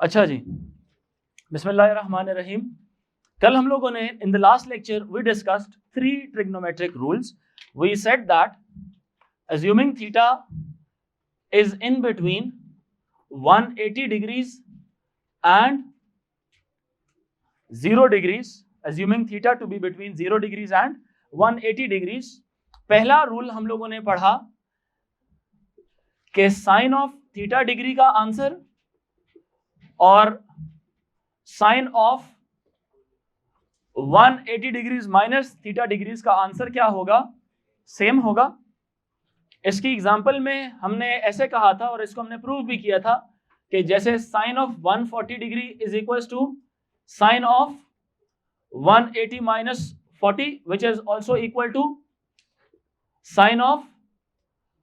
अच्छा जी, बिस्मिल्लाहिर्रहमानिर्रहीम। कल हम लोगों ने in the last lecture we discussed 3 trigonometric rules. We said that assuming theta is in between 180 degrees and 0 degrees, assuming theta to be between 0 degrees and 180 degrees, पहला rule हम लोगों ने पढ़ा कि साइन ऑफ थीटा डिग्री का answer और sine of 180 degrees minus theta degrees का answer क्या होगा, सेम होगा। इसकी एग्जांपल में हमने ऐसे कहा था और इसको हमने प्रूव भी किया था कि जैसे sine of 140 degree is equal to sine of 180 minus 40 which is also equal to sine of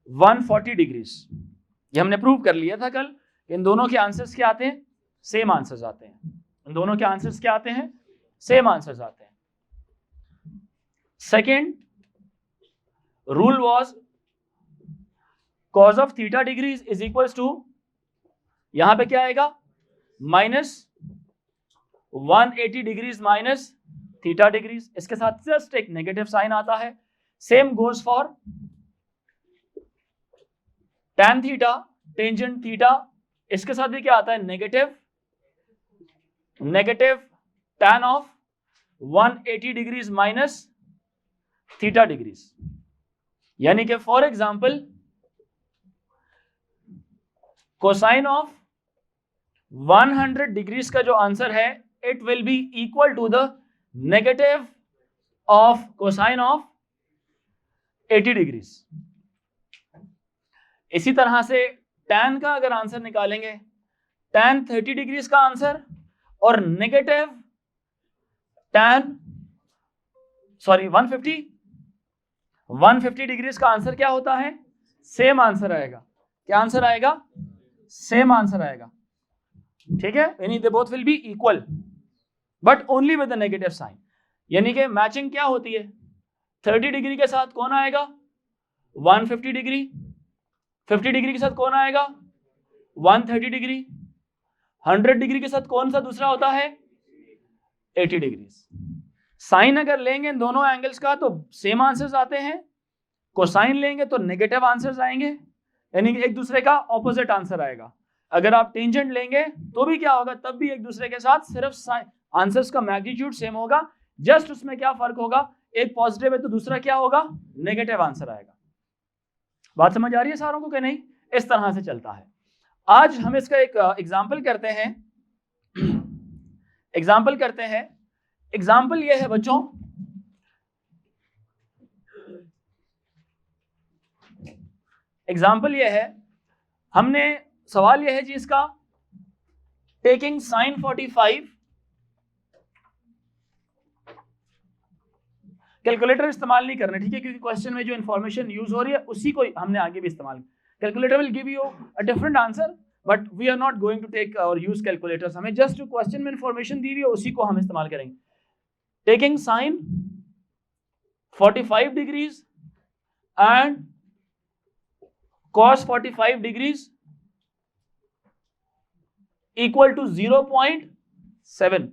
140 degrees. ये हमने प्रूव कर लिया था कल। इन दोनों के आंसर्स क्या आते हैं, सेम आंसर्स आते हैं। इन दोनों के आंसर्स क्या आते हैं, सेम आंसर्स आते हैं। Second rule was cos of theta degrees is equals to, यहां पे क्या आएगा, minus 180 degrees minus theta degrees. इसके साथ जस्ट एक नेगेटिव साइन आता है। Same goes for tan theta tangent theta, इसके साथ भी क्या आता है, negative tan of 180 degrees minus theta degrees. यानी कि for example cosine of 100 degrees का जो आंसर है it will be equal to the negative of cosine of 80 degrees. इसी तरह से tan का अगर आंसर निकालेंगे, tan 30 डिग्रीज का आंसर और नेगेटिव tan 150 डिग्रीज का आंसर क्या होता है, सेम आंसर आएगा। क्या आंसर आएगा, सेम आंसर आएगा। ठीक है, यानी they both will be equal but only with the negative sign. यानी कि मैचिंग क्या होती है, 30 डिग्री के साथ कौन आएगा, 150 डिग्री, 50 डिग्री के साथ कौन आएगा, 130 डिग्री, 100 डिग्री के साथ कौन सा दूसरा होता है, 80 डिग्री। साइन अगर लेंगे इन दोनों एंगल्स का तो सेम आंसर्स आते हैं, कोसाइन लेंगे तो नेगेटिव आंसर्स आएंगे, यानी कि एक दूसरे का ऑपोजिट आंसर आएगा। अगर आप टेंजेंट लेंगे तो भी क्या होगा, तब भी एक दूसरे के साथ सिर्फ आंसर्स का मैग्नीट्यूड सेम होगा। जस्ट उसमें क्या फर्क होगा, एक पॉजिटिव है तो दूसरा क्या होगा, नेगेटिव आंसर आएगा। बात समझ आ रही है सारों को कि नहीं, इस तरह से चलता है। आज हम इसका एक एग्जाम्पल करते हैं। एग्जाम्पल ये है बच्चों, एग्जाम्पल ये है, हमने सवाल ये है जी इसका, टेकिंग साइन 45, कैलकुलेटर इस्तेमाल नहीं करना, ठीक है, क्योंकि क्वेश्चन में जो इंफॉर्मेशन यूज हो रही है उसी को हमने आगे भी इस्तेमाल। Calculator will give you a different answer but we are not going to take और यूज कैलकुलेटर्स। हमें जस्ट जो क्वेश्चन में इंफॉर्मेशन दी हुई है उसी को हम इस्तेमाल करेंगे। Taking sine 45 degrees and cos 45 degrees equal to 0.7।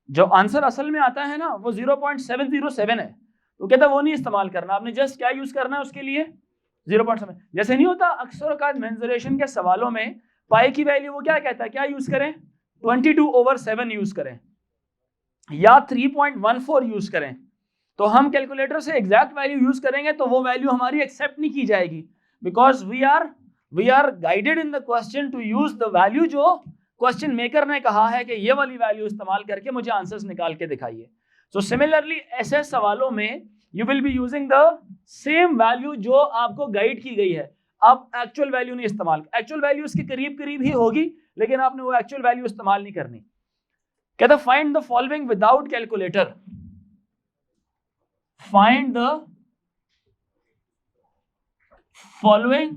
जो आंसर असल में आता है ना वो 0.707 है, तो कहता है वो नहीं इस्तेमाल करना, आपने जस्ट क्या यूज करना है उसके लिए, 0.7। जैसे नहीं होता अक्सर औकात मेंसुरेशन के सवालों में पाई की वैल्यू वो क्या कहता है, क्या यूज करें, 22/7 यूज करें या 3.14 यूज करें। तो हम कैलकुलेटर से एग्जैक्ट वैल्यू यूज करेंगे तो वो वैल्यू हमारी एक्सेप्ट नहीं की जाएगी, because we are guided in the question to use the value जो क्वेश्चन मेकर ने कहा है कि ये वाली वैल्यू इस्तेमाल करके मुझे आंसर्स निकाल के दिखाइए। सो सिमिलरली ऐसे सवालों में you will be using the same value जो आपको गाइड की गई है। आप एक्चुअल वैल्यू नहीं इस्तेमाल, एक्चुअल वैल्यू इसके करीब करीब ही होगी लेकिन आपने वो एक्चुअल वैल्यू इस्तेमाल नहीं करनी। कहता find the following without calculator, find the following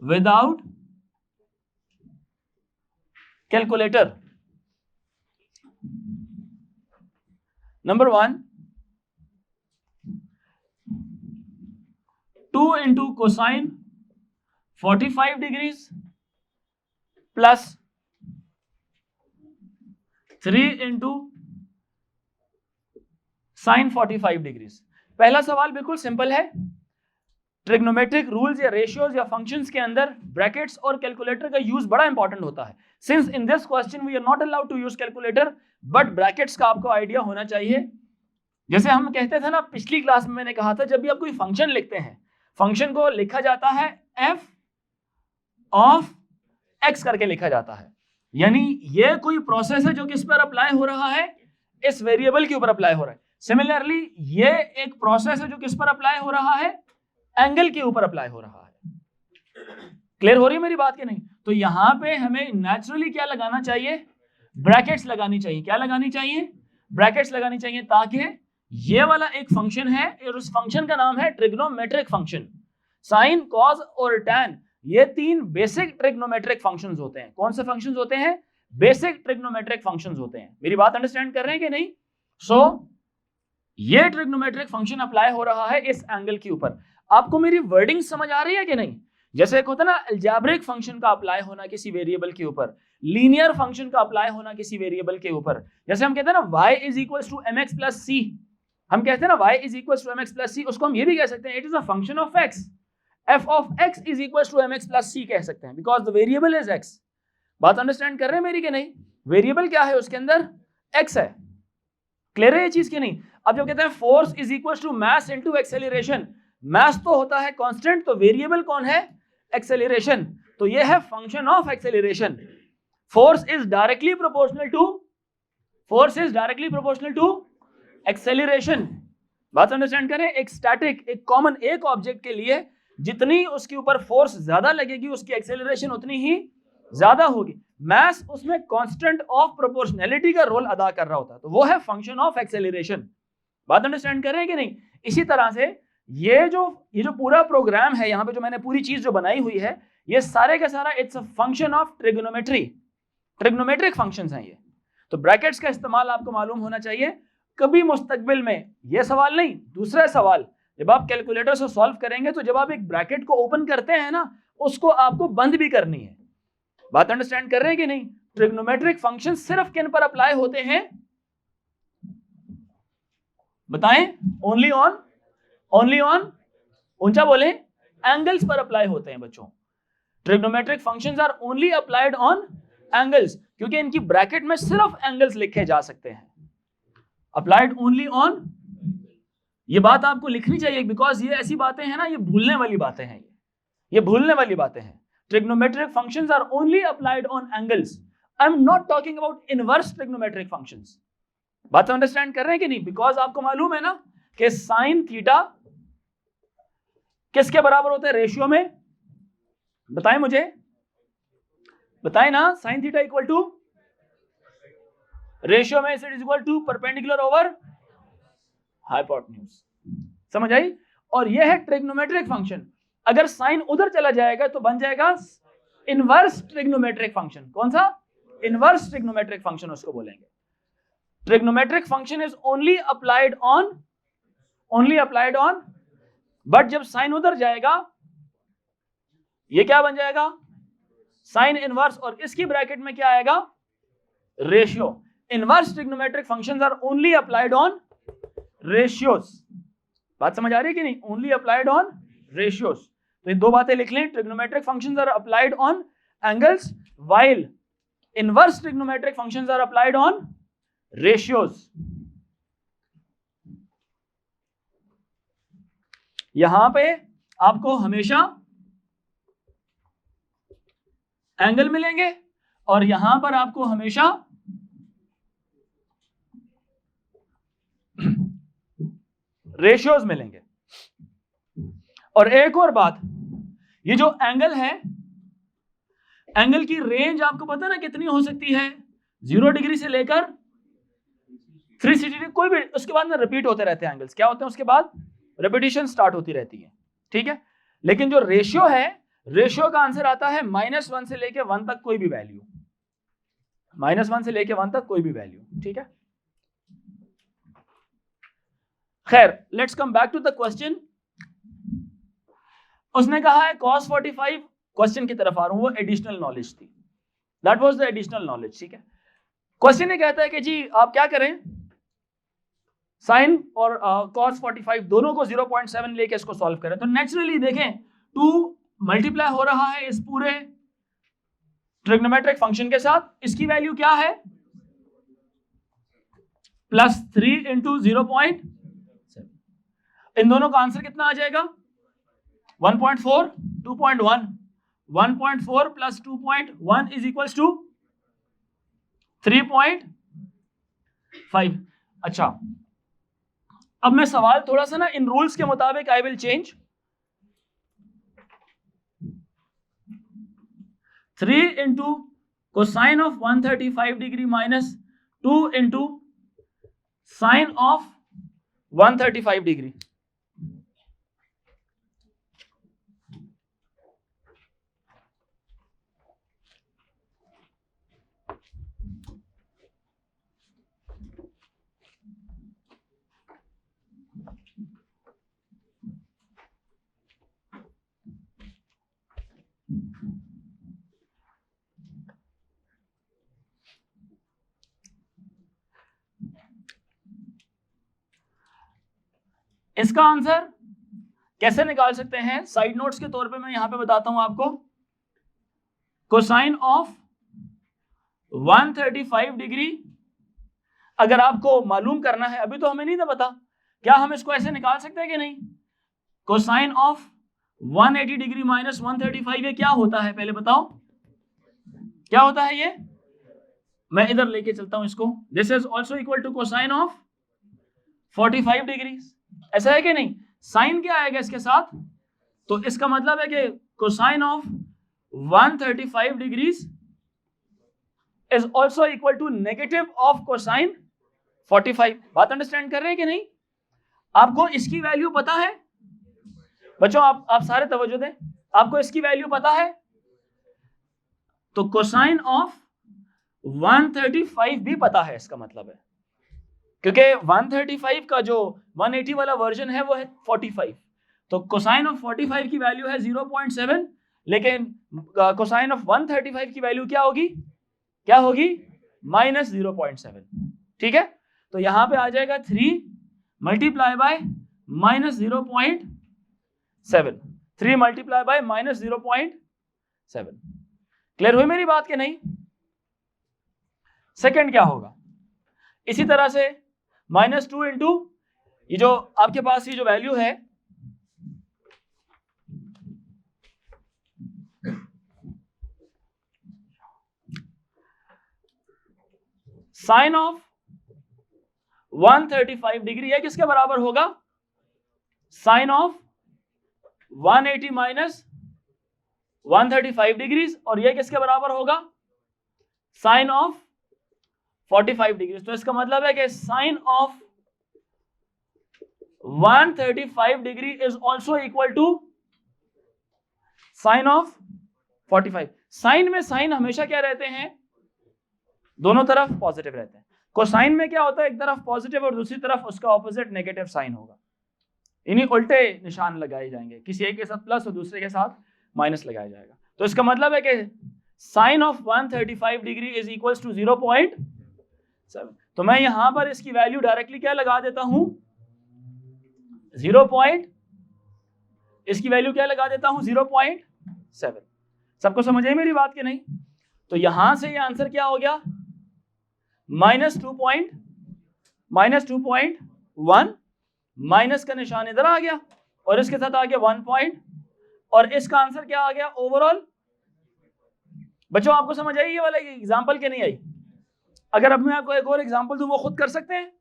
without calculator। Number 1, 2 into cosine 45 degrees plus 3 into sine 45 degrees. पहला सवाल बिल्कुल सिंपल है। ट्रिग्नोमेट्रिक रूल्स या रेशियोज या फंक्शंस के अंदर ब्रैकेट्स और कैलकुलेटर का यूज बड़ा इंपॉर्टेंट होता है। Since in this question we are not allowed to use calculator, but brackets का आपको आइडिया होना चाहिए। जैसे हम कहते थे ना, पिछली क्लास में मैंने कहा था, जब भी आप कोई फंक्शन लिखते हैं, फंक्शन को लिखा जाता है एफ ऑफ एक्स करके लिखा जाता है। यानी ये कोई प्रोसेस है जो किस पर अप्लाई हो रहा है, इस वेरिएबल के ऊपर अप्लाई हो रहा है। सिमिलरली ये एक प्रोसेस है जो किस पर अप्लाई हो रहा है, एंगल के ऊपर अप्लाई हो रहा है। क्लियर हो रही है मेरी बात कि नहीं? तो यहां पे हमें नेचुरली क्या लगाना चाहिए, ब्रैकेट्स लगानी चाहिए। क्या लगानी चाहिए? ब्रैकेट्स लगानी चाहिए, ताकि ये वाला एक फंक्शन है और उस फंक्शन का नाम है ट्रिग्नोमेट्रिक फंक्शन। साइन, कॉस और टैन, ये तीन बेसिक ट्रिग्नोमेट्रिक फंक्शंस होते हैं। कौन से फंक्शंस होते हैं? बेसिक ट्रिग्नोमेट्रिक फंक्शंस होते हैं। मेरी बात अंडरस्टैंड कर रहे हैं कि नहीं? सो ये ट्रिग्नोमेट्रिक फंक्शन अप्लाई हो रहा है इस एंगल के ऊपर। आपको मेरी वर्डिंग समझ आ रही है कि नहीं? जैसे एक होता है ना अलजेब्रिक फंक्शन का अप्लाई होना किसी वेरिएबल के ऊपर, लीनियर फंक्शन का अप्लाई होना किसी वेरिएबल के ऊपर। जैसे हम कहते हैं ना y is equal to mx plus c, हम कहते हैं ना y is equal to mx plus c, उसको हम ये भी कह सकते हैं it is a function of x। f of x is equal to mx plus c कह सकते हैं, because the variable is x। बात अंडरस्टैंड कर रहे हैं मेरी कि नहीं? वेरिएबल क्या है उसके अंदर? x है। क्लियर है ये चीज कि नहीं? अब जब कहते हैं force is equal to mass into acceleration, mass तो होता है कांस्टेंट, तो वेरिएबल कौन है? एक्सेलरेशन। तो ये है function of acceleration. Force is directly proportional to acceleration. बात अंडरस्टैंड करें? एक स्टैटिक, एक कॉमन, एक ऑब्जेक्ट के लिए जितनी उसके ऊपर फोर्स ज्यादा लगेगी उसकी एक्सेलरेशन उतनी ही ज्यादा होगी। मास उसमें कांस्टेंट ऑफ प्रोपोर्शनैलिटी का रोल अदा कर रहा होता है, तो वो है फंक्शन ऑफ एक्सेलरेशन। बात अंडरस्टैंड कर रहे हैं कि नहीं? इसी तरह से ये जो पूरा प्रोग्राम है, यहाँ पे जो मैंने पूरी चीज जो बनाई हुई है, ये सारे का सारा it's a function of trigonometry. Trigonometric functions हैं ये। तो ब्रैकेट्स का इस्तेमाल आपको मालूम होना चाहिए। कभी मुस्तकबिल में ये सवाल नहीं, दूसरा सवाल जब आप कैलकुलेटर से सॉल्व करेंगे, तो जब आप एक ब्रैकेट को ओपन करते हैं ना, उसको आपको बंद भी करनी है। बात अंडरस्टैंड कर रहे हैं कि नहीं? ट्रिग्नोमेट्रिक फंक्शन सिर्फ किन पर अप्लाई होते हैं बताएं? ओनली ऑन ऊंचा बोले, एंगल्स पर अप्लाई होते हैं बच्चों। Trigonometric functions are only applied on angles, क्योंकि इनकी ब्रैकेट में सिर्फ एंगल्स लिखे जा सकते हैं। अप्लाइड ओनली ऑन, ये बात आपको लिखनी चाहिए, बिकॉज ये ऐसी बातें हैं ना, ये भूलने वाली बातें हैं, ये भूलने वाली बातें हैं। Trigonometric functions are only applied on angles. I am not talking about inverse trigonometric functions. बात अंडरस्टैंड कर रहे हैं कि नहीं? बिकॉज आपको मालूम है ना कि साइन थीटा किसके बराबर होता है रेशियो में? बताएं मुझे, बताएं ना। Sine theta equal to ratio में it is equal to perpendicular over hypotenuse. समझ आई? और ये है ट्रिग्नोमेट्रिक फंक्शन। अगर साइन उधर चला जाएगा तो बन जाएगा इनवर्स ट्रिग्नोमेट्रिक फंक्शन। कौन सा? इनवर्स ट्रिग्नोमेट्रिक फंक्शन उसको बोलेंगे। Trigonometric function is only applied on, but जब साइन उधर जाएगा ये क्या बन जाएगा? साइन इनवर्स, और इसकी ब्रैकेट में क्या आएगा? Ratio. Inverse trigonometric functions are only applied on ratios. बात समझ आ रही है कि नहीं? Only applied on ratios. तो ये दो बातें लिख लें। Trigonometric functions are applied on angles, while inverse trigonometric functions are applied on ratios. यहां पे आपको हमेशा एंगल मिलेंगे और यहां पर आपको हमेशा रेशियोज मिलेंगे। और एक और बात, ये जो एंगल है, एंगल की रेंज आपको पता ना कितनी हो सकती है? 0 डिग्री से लेकर 360 डिग्री, कोई भी, उसके बाद में रिपीट होते रहते हैं एंगल्स। क्या होते हैं उसके बाद? रेपिटेशन स्टार्ट होती रहती है, ठीक है। लेकिन जो रेशियो है, रेशियो का आंसर आता है -1 से लेके 1 तक कोई भी वैल्यू, -1 से लेके 1 तक कोई भी वैल्यू, ठीक है। खैर, let's come back to the question. उसने कहा है cos 45, क्वेश्चन की तरफ आ रहा हूं, वो एडिशनल नॉलेज थी। That was the additional knowledge, ठीक है। क्वेश्चन ये कहता है कि जी आप क्या करें, साइन और cos 45 दोनों को 0.7 लेके इसको सॉल्व करें। तो नेचुरली देखें 2 मल्टीप्लाई हो रहा है इस पूरे ट्रिग्नोमेट्रिक फंक्शन के साथ, इसकी वैल्यू क्या है +3 इंटू 0.7, इन दोनों का आंसर कितना आ जाएगा 1.4, 2.1, 1.4 प्लस 2.1 इज इक्वल्स टू 3.5। अच्छा, अब मैं सवाल थोड़ा सा ना इन रूल्स के मुताबिक I will change. 3 into cosine of 135 degree minus 2 into sine of 135 degree. इसका आंसर कैसे निकाल सकते हैं, साइड नोट्स के तौर पे मैं यहां पे बताता हूं आपको। कोसाइन ऑफ 135 डिग्री अगर आपको मालूम करना है, अभी तो हमें नहीं ना पता, क्या हम इसको ऐसे निकाल सकते हैं कि नहीं। कोसाइन ऑफ 180 डिग्री माइनस 135 ये क्या होता है, पहले बताओ क्या होता है ये। मैं इधर लेके चलता हूं इसको। This is also equal to cosine of 45 degree, ऐसा है कि नहीं। साइन क्या आएगा इसके साथ, तो इसका मतलब है कि cosine of 135 degrees is also equal to negative of cosine 45। बात अंडरस्टैंड कर रहे हैं कि नहीं। आपको इसकी वैल्यू पता है बच्चों, आप सारे तवज्जो दें, आपको इसकी वैल्यू पता है, तो कोसाइन ऑफ 135 भी पता है, इसका मतलब है क्योंकि 135 का जो 180 वाला वर्जन है वो है 45, तो कोसाइन ऑफ 45 की वैल्यू है 0.7, लेकिन कोसाइन ऑफ 135 की वैल्यू क्या होगी -0.7, ठीक है। तो यहां पे आ जाएगा 3 multiply by -0.7, 3 multiply by -0.7। Clear हुई मेरी बात कि नहीं। सेकंड क्या होगा, इसी तरह से -2 इंटू ये जो आपके पास ये जो वैल्यू है साइन ऑफ 135 डिग्री, है किसके बराबर होगा, साइन ऑफ 180 माइनस 135 डिग्रीज, और यह किसके बराबर होगा, साइन ऑफ 45 डिग्री। तो इसका मतलब है कि sine of 135 degree is also equal to sine of 45। Sine में साइन हमेशा क्या रहते हैं, दोनों तरफ पॉजिटिव रहते हैं। कोसाइन में क्या होता है, एक तरफ पॉजिटिव और दूसरी तरफ उसका ऑपोजिट नेगेटिव साइन होगा, इन्हीं उल्टे निशान लगाए जाएंगे, किसी एक के साथ प्लस और दूसरे के साथ माइनस लगाया जाएगा। तो इसका मतलब है कि sine of 135 degree is equal to 0.7। तो मैं यहां पर इसकी वैल्यू डायरेक्टली क्या लगा देता हूं, 0.7। सबको समझ आई मेरी बात कि नहीं। तो यहां से ये आंसर क्या हो गया, -2.1, माइनस का निशान इधर आ गया और इसके साथ आ गया 1 पॉइंट, और इसका आंसर क्या आ गया ओवरऑल। बच्चों आपको समझ आई ये वाला एग्जांपल के नहीं आई। अगर अब मैं आपको एक और एग्जांपल दूं, वो खुद कर सकते हैं,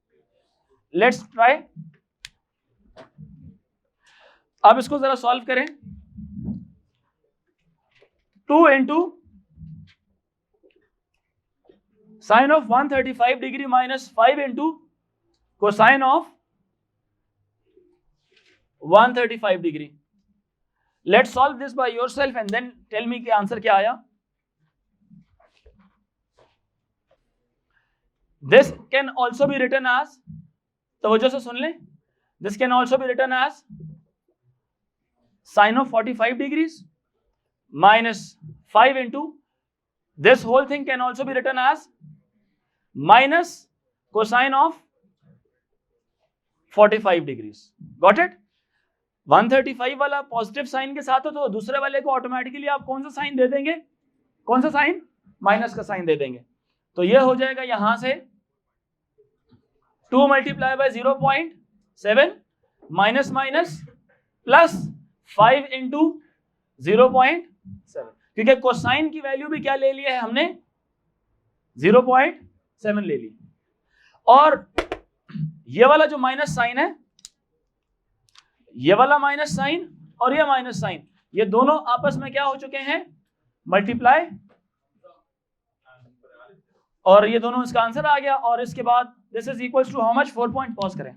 लेट्स ट्राई। अब इसको जरा सॉल्व करें। 2 into sine of 135 degree minus 5 into cosine of 135 degree. Let's solve this by yourself and then tell me कि आंसर क्या आया। This can also be written as, तवज्जो से सुन लें, this can also be written as sine of 45 degrees minus 5 into This whole thing can also be written as minus cosine of 45 degrees. Got it? 135 वाला positive sign के साथ हो तो दूसरे वाले को ऑटोमेटिकली आप कौन सा साइन दे देंगे? कौन सा साइन? माइनस का साइन दे देंगे. तो ये हो जाएगा यहां से 2 multiply by 0.7 minus minus plus 5 into 0.7, क्योंकि कोसाइन की वैल्यू भी क्या ले ली है हमने? 0.7 ले ली. और ये वाला जो माइनस साइन है, ये वाला माइनस साइन और ये माइनस साइन, ये दोनों आपस में क्या हो चुके हैं? मल्टीप्लाई, और ये दोनों इसका आंसर आ गया. और इसके बाद this is equals to how much? 4 point. Pause करें.